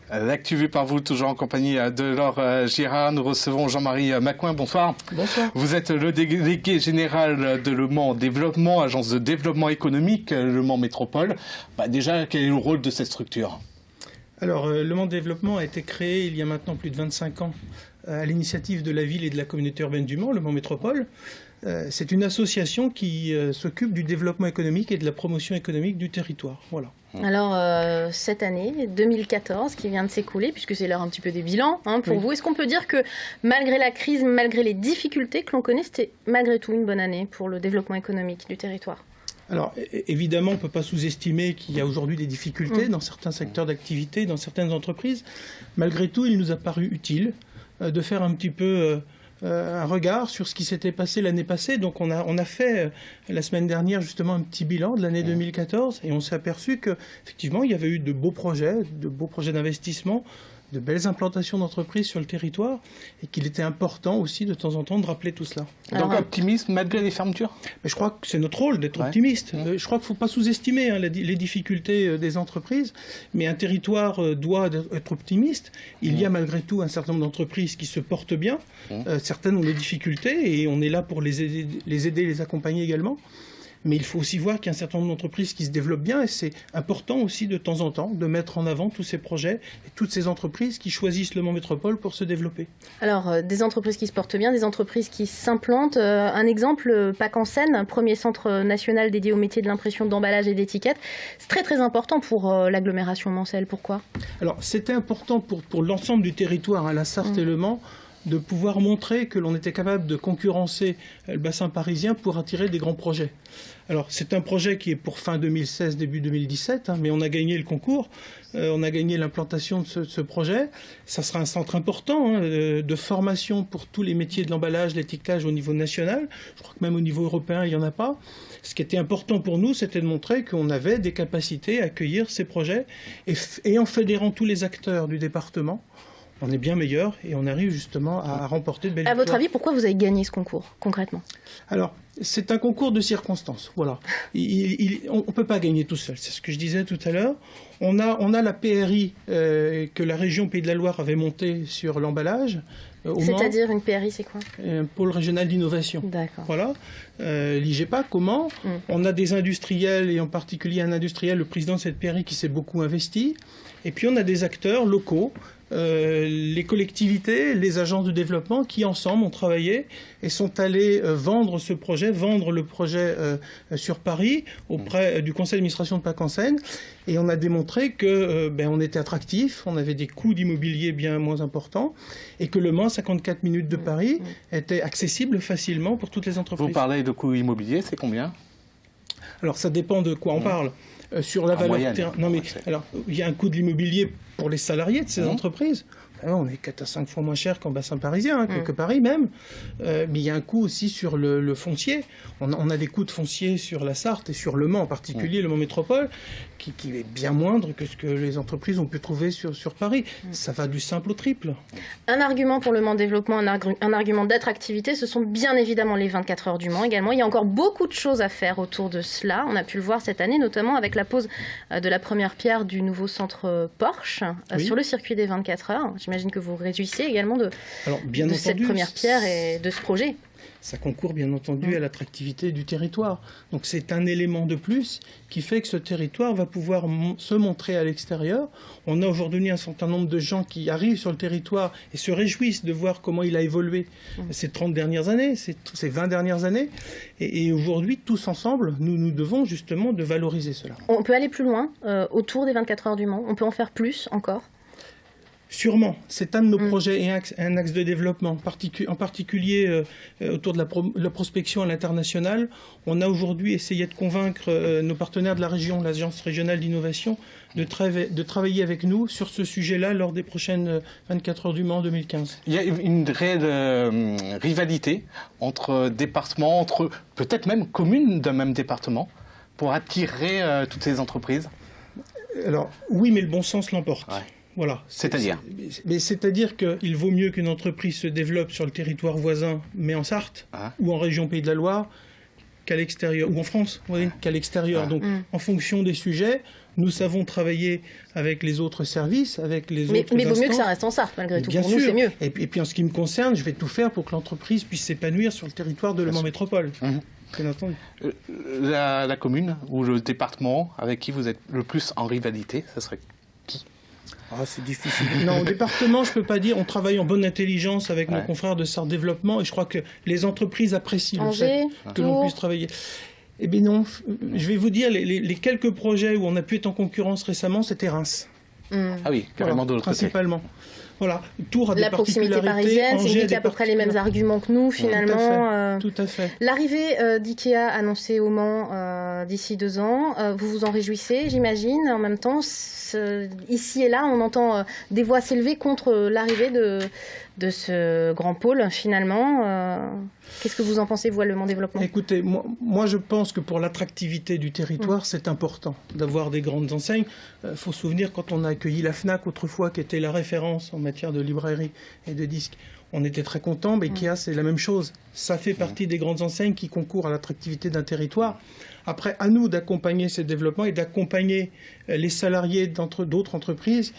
L'actu vue par vous, toujours en compagnie de Laure Girard. Nous recevons Jean-Marie Macouin. Bonsoir. Bonsoir. Vous êtes le délégué général de Le Mans Développement, agence de développement économique, Le Mans Métropole. Déjà, quel est le rôle de cette structure ? Alors, Le Mans Développement a été créé il y a maintenant plus de 25 ans à l'initiative de la ville et de la communauté urbaine du Mans, Le Mans Métropole. C'est une association qui s'occupe du développement économique et de la promotion économique du territoire. Voilà. Alors, cette année, 2014, qui vient de s'écouler, puisque c'est l'heure un petit peu des bilans pour vous, est-ce qu'on peut dire que malgré la crise, malgré les difficultés que l'on connaît, c'était malgré tout une bonne année pour le développement économique du territoire ? Alors, évidemment, on ne peut pas sous-estimer qu'il y a aujourd'hui des difficultés dans certains secteurs d'activité, dans certaines entreprises. Malgré tout, il nous a paru utile de faire un petit peu un regard sur ce qui s'était passé l'année passée. Donc on a fait la semaine dernière justement un petit bilan de l'année 2014 et on s'est aperçu qu'effectivement il y avait eu de beaux projets d'investissement, de belles implantations d'entreprises sur le territoire et qu'il était important aussi de temps en temps de rappeler tout cela. Donc optimisme malgré les fermetures ? Mais je crois que c'est notre rôle d'être optimiste. Je crois qu'il ne faut pas sous-estimer les difficultés des entreprises, mais un territoire doit être optimiste. Il y a malgré tout un certain nombre d'entreprises qui se portent bien. Certaines ont des difficultés et on est là pour les aider, les accompagner également. Mais il faut aussi voir qu'il y a un certain nombre d'entreprises qui se développent bien et c'est important aussi de temps en temps de mettre en avant tous ces projets et toutes ces entreprises qui choisissent Le Mans Métropole pour se développer. Alors, des entreprises qui se portent bien, des entreprises qui s'implantent. Un exemple, PAC en Seine, premier centre national dédié au métier de l'impression d'emballage et d'étiquette. C'est très très important pour l'agglomération mancelle. Pourquoi ? Alors, c'était important pour l'ensemble du territoire, la Sarthe et Le Mans, de pouvoir montrer que l'on était capable de concurrencer le bassin parisien pour attirer des grands projets. Alors, c'est un projet qui est pour fin 2016, début 2017, mais on a gagné le concours, on a gagné l'implantation de ce projet. Ça sera un centre important de formation pour tous les métiers de l'emballage, l'étiquetage au niveau national. Je crois que même au niveau européen, il n'y en a pas. Ce qui était important pour nous, c'était de montrer qu'on avait des capacités à accueillir ces projets et en fédérant tous les acteurs du département, on est bien meilleur et on arrive justement à remporter de belles victoires. À votre avis, pourquoi vous avez gagné ce concours, concrètement ? Alors, c'est un concours de circonstances. Voilà. On ne peut pas gagner tout seul, c'est ce que je disais tout à l'heure. On a la PRI que la région Pays de la Loire avait montée sur l'emballage. C'est-à-dire une PRI, c'est quoi ? Un pôle régional d'innovation. D'accord. Voilà. L'IGEPA, comment on a des industriels, et en particulier un industriel, le président de cette PRI, qui s'est beaucoup investi. Et puis on a des acteurs locaux, les collectivités, les agences de développement qui ensemble ont travaillé et sont allés vendre le projet sur Paris auprès du conseil d'administration de PAC en Seine. Et on a démontré que on était attractif, on avait des coûts d'immobilier bien moins importants et que Le Mans, 54 minutes de Paris, était accessible facilement pour toutes les entreprises. Vous parlez de coûts immobiliers, c'est combien ? Alors ça dépend de quoi on parle. Sur la valeur moyenne. terrain. Non mais alors il y a un coût de l'immobilier pour les salariés de ces entreprises. Alors, on est 4 à 5 fois moins cher qu'en bassin parisien, que Paris même. Mais il y a un coût aussi sur le foncier. On a des coûts de foncier sur la Sarthe et sur Le Mans en particulier, Le Mans Métropole, qui est bien moindre que ce que les entreprises ont pu trouver sur Paris. Ça va du simple au triple. Un argument pour Le Mans Développement, un argument d'attractivité, ce sont bien évidemment les 24 heures du Mans également. Il y a encore beaucoup de choses à faire autour de cela. On a pu le voir cette année, notamment avec la pose de la première pierre du nouveau centre Porsche sur le circuit des 24 heures. J'imagine que vous vous réjouissez également de cette première pierre et de ce projet. Ça concourt bien entendu à l'attractivité du territoire. Donc c'est un élément de plus qui fait que ce territoire va pouvoir se montrer à l'extérieur. On a aujourd'hui un certain nombre de gens qui arrivent sur le territoire et se réjouissent de voir comment il a évolué ces 30 dernières années, ces 20 dernières années. Et aujourd'hui, tous ensemble, nous devons justement de valoriser cela. On peut aller plus loin autour des 24 heures du Mans. On peut en faire plus encore ? Sûrement, c'est un de nos projets et un axe de développement, en particulier autour de la prospection à l'international. On a aujourd'hui essayé de convaincre nos partenaires de la région, l'Agence régionale d'innovation, de travailler avec nous sur ce sujet-là lors des prochaines 24 heures du Mans 2015. Il y a une réelle rivalité entre départements, entre peut-être même communes d'un même département, pour attirer toutes ces entreprises. Alors oui, mais le bon sens l'emporte. Ouais. Voilà. C'est-à-dire ? C'est-à-dire qu'il vaut mieux qu'une entreprise se développe sur le territoire voisin, mais en Sarthe, ou en région Pays de la Loire, qu'à l'extérieur, ou en France, qu'à l'extérieur. Donc, en fonction des sujets, Nous savons travailler avec les autres services, avec les autres Mais vaut instances. mieux que ça reste en Sarthe, malgré tout. Bien Pour nous, sûr. c'est mieux. Et puis en ce qui me concerne, je vais tout faire pour que l'entreprise puisse s'épanouir sur le territoire de Le Mans Métropole. Bien entendu. La commune ou le département avec qui vous êtes le plus en rivalité, ça serait qui? C'est difficile. Non, au département, je ne peux pas dire. On travaille en bonne intelligence avec nos Ouais. confrères de Sarthe Développement et je crois que les entreprises apprécient le Angers, fait que l'on Tours. puisse travailler. Eh bien non, je vais vous dire, les quelques projets où on a pu être en concurrence récemment, c'était Reims. Ah oui, carrément de l'autre côté. Principalement. Voilà, Tours a des La proximité particularités. parisienne, Angers c'est a dit des à peu près les mêmes particularités. arguments que nous, finalement. Tout à fait. L'arrivée d'IKEA annoncée au Mans d'ici 2 ans, vous vous en réjouissez, j'imagine. En même temps, ici et là, on entend des voix s'élever contre l'arrivée de ce grand pôle, finalement. Qu'est-ce que vous en pensez, vous, Le Mans Développement? Écoutez, moi je pense que pour l'attractivité du territoire, c'est important d'avoir des grandes enseignes. Il faut se souvenir quand on a accueilli la FNAC autrefois, qui était la référence en matière de librairie et de disques. On était très contents, mais IKEA, c'est la même chose. Ça fait partie des grandes enseignes qui concourent à l'attractivité d'un territoire. Après, à nous d'accompagner ces développements et d'accompagner les salariés d'autres entreprises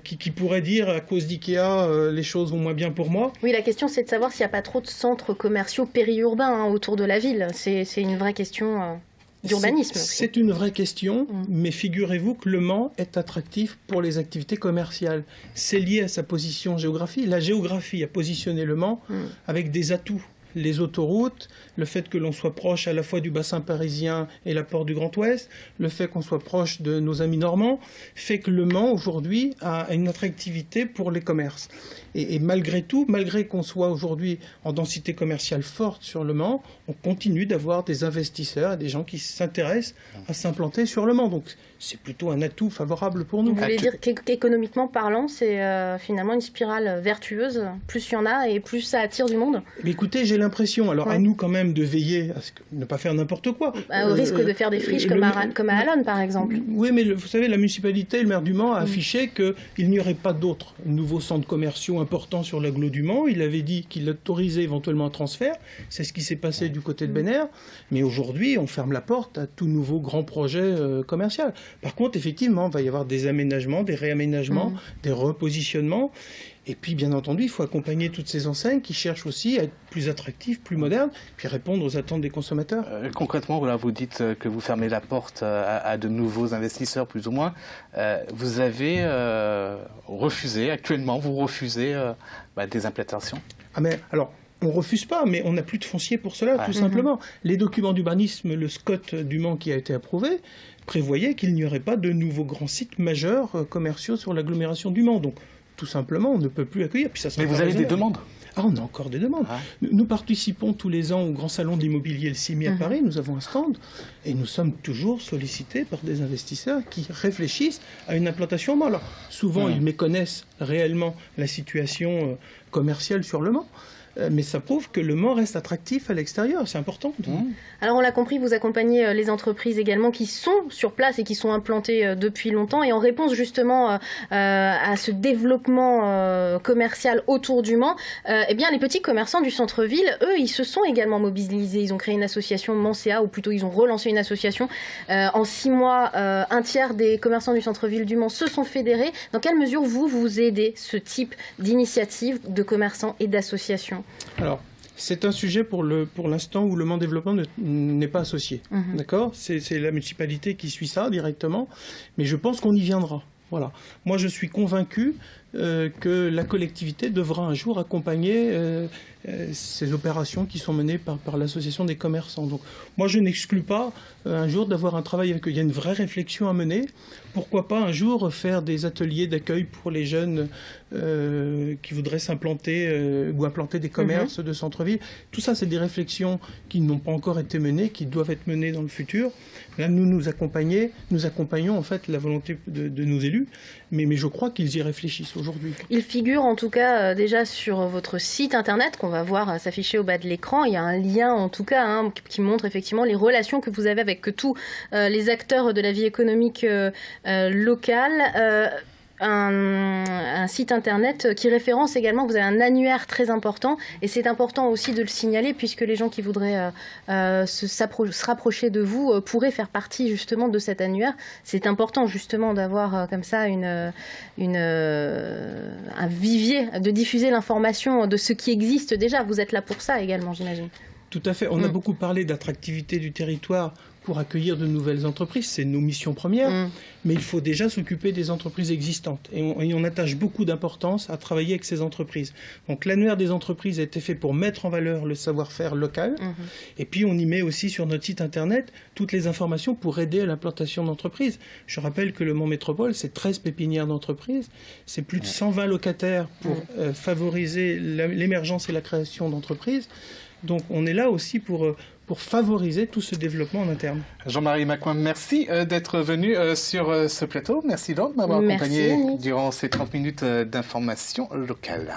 qui pourraient dire, à cause d'IKEA, les choses vont moins bien pour moi. Oui, la question, c'est de savoir s'il n'y a pas trop de centres commerciaux périurbains autour de la ville. C'est une vraie question d'urbanisme. C'est une vraie question, mais figurez-vous que Le Mans est attractif pour les activités commerciales. C'est lié à sa position géographique. La géographie a positionné Le Mans avec des atouts. Les autoroutes, le fait que l'on soit proche à la fois du bassin parisien et la porte du Grand Ouest, le fait qu'on soit proche de nos amis normands, fait que Le Mans aujourd'hui a une attractivité pour les commerces. Et malgré tout, malgré qu'on soit aujourd'hui en densité commerciale forte sur Le Mans, on continue d'avoir des investisseurs et des gens qui s'intéressent à s'implanter sur Le Mans. Donc c'est plutôt un atout favorable pour nous. Vous voulez dire qu'économiquement parlant, c'est finalement une spirale vertueuse. Plus il y en a et plus ça attire du monde. Mais écoutez, j'ai l'impression, alors à nous quand même de veiller à ne pas faire n'importe quoi. Au risque de faire des friches comme à Allonne, par exemple. Oui, mais vous savez, la municipalité, le maire du Mans a affiché qu'il n'y aurait pas d'autres nouveaux centres commerciaux importants sur l'agglo du Mans. Il avait dit qu'il autorisait éventuellement un transfert. C'est ce qui s'est passé du côté de Bénère. Mais aujourd'hui, on ferme la porte à tout nouveau grand projet commercial. Par contre, effectivement, il va y avoir des aménagements, des réaménagements, des repositionnements. Et puis, bien entendu, il faut accompagner toutes ces enseignes qui cherchent aussi à être plus attractives, plus modernes, puis répondre aux attentes des consommateurs. Concrètement, voilà, vous dites que vous fermez la porte à de nouveaux investisseurs, plus ou moins. Vous avez refusé, actuellement, vous refusez des implantations? Ah mais alors, on ne refuse pas, mais on n'a plus de foncier pour cela, tout simplement. Les documents d'urbanisme, le SCOT du Mans qui a été approuvé, prévoyait qu'il n'y aurait pas de nouveaux grands sites majeurs commerciaux sur l'agglomération du Mans. Donc, tout simplement, on ne peut plus accueillir. Puis ça Mais vous avez des demandes? On a encore des demandes. Nous participons tous les ans au Grand Salon de l'immobilier le CIMI à Paris. Nous avons un stand et nous sommes toujours sollicités par des investisseurs qui réfléchissent à une implantation au Mans. Alors, souvent, ils méconnaissent réellement la situation commerciale sur le Mans. Mais ça prouve que Le Mans reste attractif à l'extérieur, c'est important. Alors on l'a compris, vous accompagnez les entreprises également qui sont sur place et qui sont implantées depuis longtemps. Et en réponse justement à ce développement commercial autour du Mans, eh bien les petits commerçants du centre-ville, eux, ils se sont également mobilisés. Ils ont créé une association Mancea, ou plutôt ils ont relancé une association. En 6 mois, un tiers des commerçants du centre-ville du Mans se sont fédérés. Dans quelle mesure vous aidez ce type d'initiative de commerçants et d'associations? Alors, c'est un sujet pour l'instant où Le Mans Développement n'est pas associé. D'accord ? C'est la municipalité qui suit ça directement, mais je pense qu'on y viendra. Voilà. Moi, je suis convaincu que la collectivité devra un jour accompagner ces opérations qui sont menées par l'association des commerçants. Donc, moi, je n'exclus pas un jour d'avoir un travail avec eux. Il y a une vraie réflexion à mener. Pourquoi pas un jour faire des ateliers d'accueil pour les jeunes qui voudraient s'implanter ou implanter des commerces de centre-ville. Tout ça, c'est des réflexions qui n'ont pas encore été menées, qui doivent être menées dans le futur. Là, nous accompagnons en fait la volonté de nos élus, mais je crois qu'ils y réfléchissent aujourd'hui. Il figure en tout cas déjà sur votre site internet qu'on va voir s'afficher au bas de l'écran. Il y a un lien en tout cas qui montre effectivement les relations que vous avez avec tous les acteurs de la vie économique locale. un site internet qui référence également, vous avez un annuaire très important, et c'est important aussi de le signaler, puisque les gens qui voudraient se rapprocher de vous pourraient faire partie justement de cet annuaire. C'est important justement d'avoir comme ça un vivier, de diffuser l'information de ce qui existe déjà. Vous êtes là pour ça également, j'imagine. Tout à fait. On a beaucoup parlé d'attractivité du territoire pour accueillir de nouvelles entreprises. C'est nos missions premières. Mais il faut déjà s'occuper des entreprises existantes. Et on attache beaucoup d'importance à travailler avec ces entreprises. Donc l'annuaire des entreprises a été fait pour mettre en valeur le savoir-faire local. Et puis on y met aussi sur notre site internet toutes les informations pour aider à l'implantation d'entreprises. Je rappelle que le Mont Métropole, c'est 13 pépinières d'entreprises. C'est plus de 120 locataires pour favoriser l'émergence et la création d'entreprises. Donc on est là aussi pour favoriser tout ce développement en interne. Jean-Marie Macouin, merci d'être venu sur ce plateau. Merci donc de m'avoir accompagné durant ces 30 minutes d'information locale.